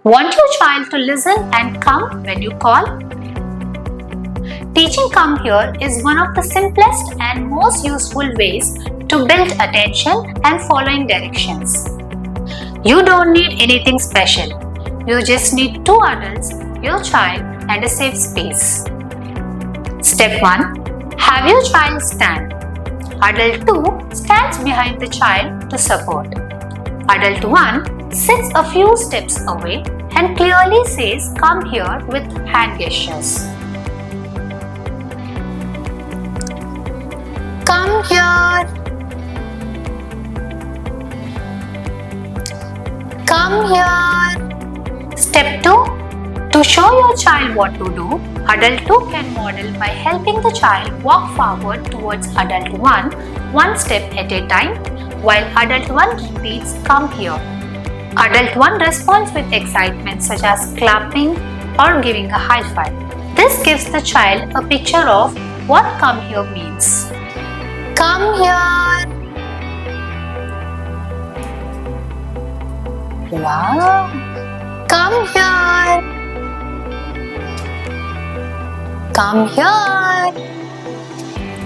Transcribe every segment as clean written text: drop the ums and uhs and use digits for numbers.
Want your child to listen and come when you call? Teaching come here is one of the simplest and most useful ways to build attention and following directions. You don't need anything special. You just need two adults, your child, and a safe space. Step 1. Have your child stand. Adult 2 stands behind the child to support. Adult 1 sits a few steps away and clearly says come here with hand gestures. Come here. Come here. Step 2. To show your child what to do, Adult 2 can model by helping the child walk forward towards Adult 1 one step at a time, while Adult 1 repeats come here. Adult 1 responds with excitement such as clapping or giving a high five. This gives the child a picture of what come here means. Come here. Wow. Come here. Come here.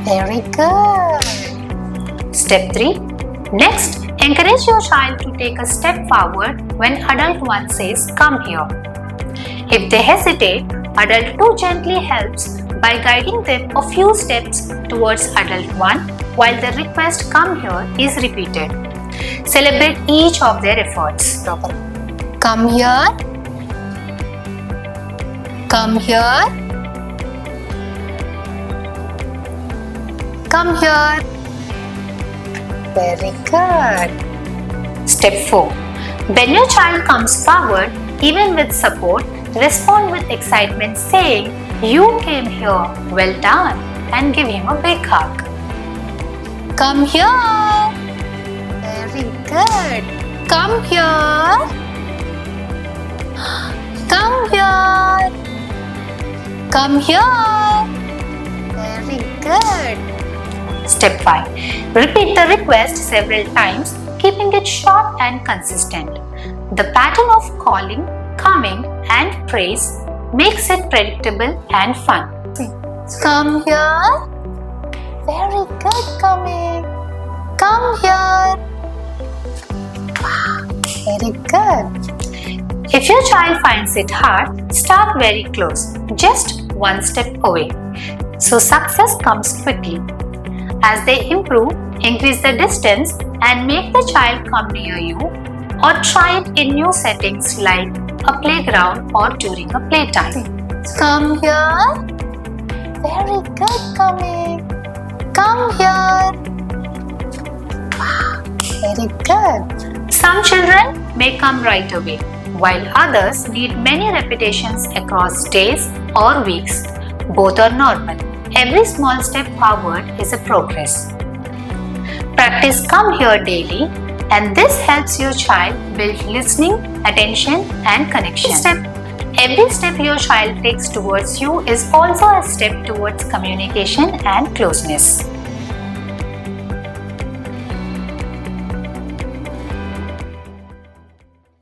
Very good. Step 3. Next, encourage your child to take a step forward when Adult 1 says come here. If they hesitate, Adult 2 gently helps by guiding them a few steps towards Adult 1 while the request come here is repeated. Celebrate each of their efforts. Come here. Come here. Come here. Very good. Step 4. When your child comes forward, even with support, respond with excitement saying, "You came here, well done," and give him a big hug. Come here. Very good. Come here. Come here. Come here. Very good. Step 5. Repeat the request several times, keeping it short and consistent. The pattern of calling, coming, and praise makes it predictable and fun. Come here. Very good, coming. Come here. Wow, very good. If your child finds it hard, start very close, just one step away. So success comes quickly. As they improve, increase the distance and make the child come near you, or try it in new settings like a playground or during a playtime. Come here. Very good, coming. Come here. Wow, very good. Some children may come right away, while others need many repetitions across days or weeks. Both are normal. Every small step forward is a progress. Practice come here daily, and this helps your child build listening, attention, and connection. Every step your child takes towards you is also a step towards communication and closeness.